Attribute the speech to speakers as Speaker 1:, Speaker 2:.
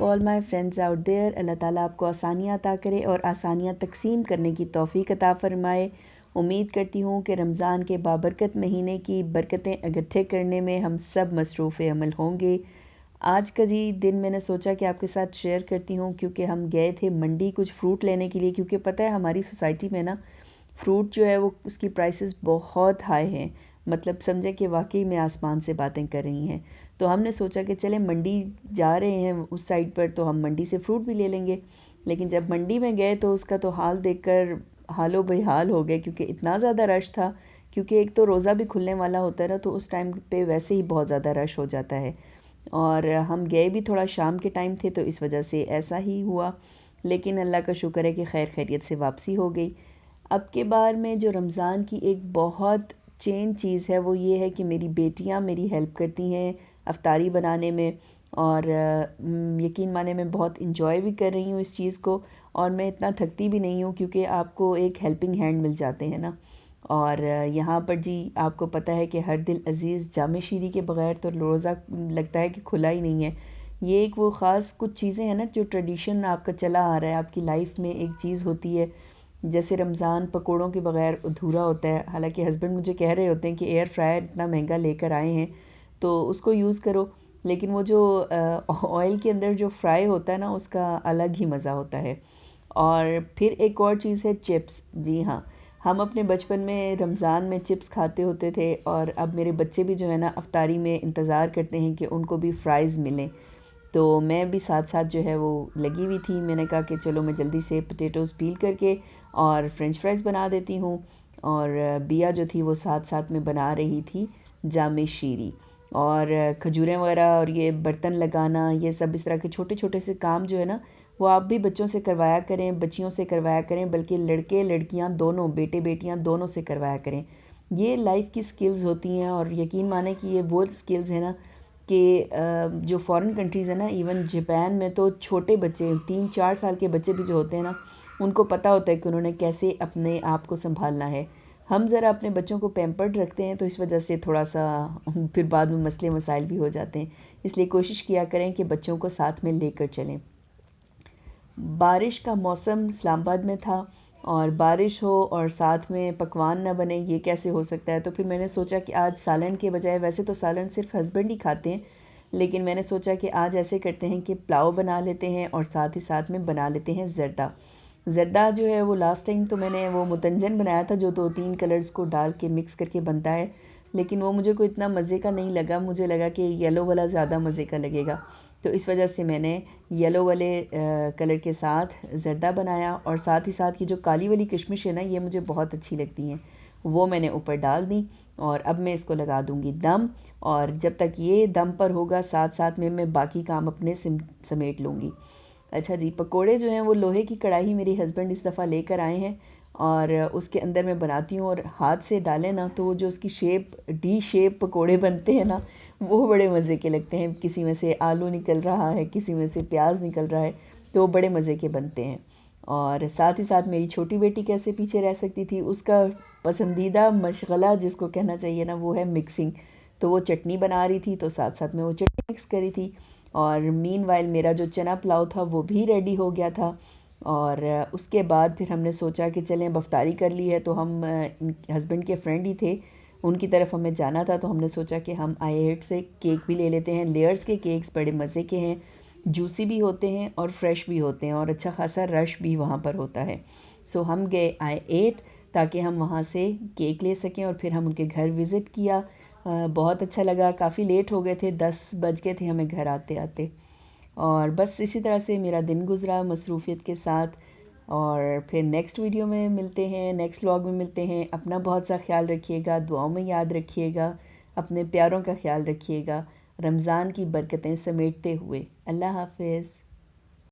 Speaker 1: All my friends out there. Allah ताला आपको आसानियाँ अता करे और आसानियाँ तकसीम करने की तौफ़ीक अता फ़रमाए। उम्मीद करती हूँ कि रमज़ान के बाबरकत महीने की बरकतें इकट्ठे करने में हम सब मसरूफ़ अमल होंगे। आज का जी दिन मैंने सोचा कि आपके साथ शेयर करती हूँ, क्योंकि हम गए थे मंडी कुछ फ़्रूट लेने के लिए, क्योंकि पता है हमारी सोसाइटी में ना फ़्रूट जो है वो उसकी प्राइसेस बहुत हाई हैं। मतलब समझे कि वाकई में आसमान से बातें कर रही हैं। तो हमने सोचा कि चले मंडी जा रहे हैं उस साइड पर, तो हम मंडी से फ़्रूट भी ले लेंगे। लेकिन जब मंडी में गए तो उसका तो हाल देखकर हालो बेहाल हो गए, क्योंकि इतना ज़्यादा रश था। क्योंकि एक तो रोज़ा भी खुलने वाला होता है ना, तो उस टाइम पे वैसे ही बहुत ज़्यादा रश हो जाता है। और हम गए भी थोड़ा शाम के टाइम थे, तो इस वजह से ऐसा ही हुआ। लेकिन अल्लाह का शुक्र है कि खैर खैरियत से वापसी हो गई। अब के बार में जो रमज़ान की एक बहुत चेंज चीज़ है वो ये है कि मेरी बेटियां मेरी हेल्प करती हैं अफ्तारी बनाने में। और यकीन माने मैं बहुत इंजॉय भी कर रही हूँ इस चीज़ को। और मैं इतना थकती भी नहीं हूँ, क्योंकि आपको एक हेल्पिंग हैंड मिल जाते हैं ना। और यहाँ पर जी आपको पता है कि हर दिल अज़ीज़ जामे शीरी के बग़ैर तो रोज़ा लगता है कि खुला ही नहीं है। ये एक वो ख़ास कुछ चीज़ें हैं ना, जो ट्रेडिशन आपका चला आ रहा है, आपकी लाइफ में एक चीज़ होती है। जैसे रमज़ान पकोड़ों के बग़ैर अधूरा होता है। हालांकि हस्बैंड मुझे कह रहे होते हैं कि एयर फ्रायर इतना महंगा लेकर आए हैं तो उसको यूज़ करो, लेकिन वो जो ऑयल के अंदर जो फ्राई होता है ना, उसका अलग ही मज़ा होता है। और फिर एक और चीज़ है चिप्स। जी हाँ, हम अपने बचपन में रमज़ान में चिप्स खाते होते थे, और अब मेरे बच्चे भी जो है ना अफ्तारी में इंतज़ार करते हैं कि उनको भी फ्राइज़ मिलें। तो मैं भी साथ साथ जो है वो लगी हुई थी। मैंने कहा कि चलो मैं जल्दी से पोटैटोज़ पील करके और फ्रेंच फ्राइज़ बना देती हूँ। और बिया जो थी वो साथ साथ में बना रही थी जामे शीरी। और खजूरें वगैरह और ये बर्तन लगाना, ये सब इस तरह के छोटे छोटे से काम जो है ना, वो आप भी बच्चों से करवाया करें, बच्चियों से करवाया करें, बल्कि लड़के लड़कियां दोनों, बेटे बेटियां दोनों से करवाया करें। ये लाइफ की स्किल्स होती हैं। और यकीन माने कि ये वो स्किल्स हैं ना कि जो फॉरेन कंट्रीज़ है ना, इवन जापान में तो छोटे बच्चे 3-4 साल के बच्चे भी जो होते हैं ना, उनको पता होता है कि उन्होंने कैसे अपने आप को संभालना है। हम ज़रा अपने बच्चों को पैम्पर्ड रखते हैं, तो इस वजह से थोड़ा सा फिर बाद में मसले मसाइल भी हो जाते हैं। इसलिए कोशिश किया करें कि बच्चों को साथ में लेकर चलें। बारिश का मौसम इस्लामाबाद में था, और बारिश हो और साथ में पकवान ना बने, ये कैसे हो सकता है। तो फिर मैंने सोचा कि आज सालन के बजाय, वैसे तो सालन सिर्फ हस्बैंड ही खाते हैं, लेकिन मैंने सोचा कि आज ऐसे करते हैं कि पुलाव बना लेते हैं और साथ ही साथ में बना लेते हैं ज़र्दा। ज़र्दा जो है वो लास्ट टाइम तो मैंने वो मुतंजन बनाया था, जो 2-3 कलर्स को डाल के मिक्स करके बनता है, लेकिन वो मुझे कोई इतना मज़े का नहीं लगा। मुझे लगा कि येलो वाला ज़्यादा मज़े का लगेगा। तो इस वजह से मैंने येलो वाले कलर के साथ ज़र्दा बनाया। और साथ ही साथ ये जो काली वाली किशमिश है ना, ये मुझे बहुत अच्छी लगती हैं, वो मैंने ऊपर डाल दी। और अब मैं इसको लगा दूंगी दम। और जब तक ये दम पर होगा, साथ साथ में मैं बाकी काम अपने समेट लूँगी। अच्छा जी, पकोड़े जो हैं वो लोहे की कढ़ाई मेरे हस्बैंड इस दफ़ा लेकर आए हैं, और उसके अंदर मैं बनाती हूँ। और हाथ से डालें ना, तो वो जो उसकी शेप, डी शेप पकोड़े बनते हैं ना, वो बड़े मज़े के लगते हैं। किसी में से आलू निकल रहा है, किसी में से प्याज निकल रहा है, तो वो बड़े मज़े के बनते हैं। और साथ ही साथ मेरी छोटी बेटी कैसे पीछे रह सकती थी, उसका पसंदीदा मशगला जिसको कहना चाहिए ना, वो है मिक्सिंग। तो वो चटनी बना रही थी, तो साथ साथ में वो चटनी मिक्स करी थी। और मीनवाइल मेरा जो चना पुलाव था वो भी रेडी हो गया था। और उसके बाद फिर हमने सोचा कि चलें अब अफ्तारी कर ली है, तो हम हस्बैंड के फ्रेंड ही थे, उनकी तरफ हमें जाना था, तो हमने सोचा कि हम आई एट से केक भी ले लेते हैं। लेयर्स के केक्स बड़े मज़े के हैं, जूसी भी होते हैं और फ्रेश भी होते हैं, और अच्छा खासा रश भी वहाँ पर होता है। सो हम गए आई एट, ताकि हम वहाँ से केक ले सकें। और फिर हम उनके घर विज़िट किया। बहुत अच्छा लगा। काफ़ी लेट हो गए थे, 10 बज गए थे हमें घर आते आते। और बस इसी तरह से मेरा दिन गुज़रा मसरूफ़ियत के साथ। और फिर नेक्स्ट वीडियो में मिलते हैं, नेक्स्ट व्लॉग में मिलते हैं। अपना बहुत सा ख्याल रखिएगा, दुआओं में याद रखिएगा, अपने प्यारों का ख्याल रखिएगा, रमज़ान की बरकतें समेटते हुए। अल्लाह हाफ़िज़।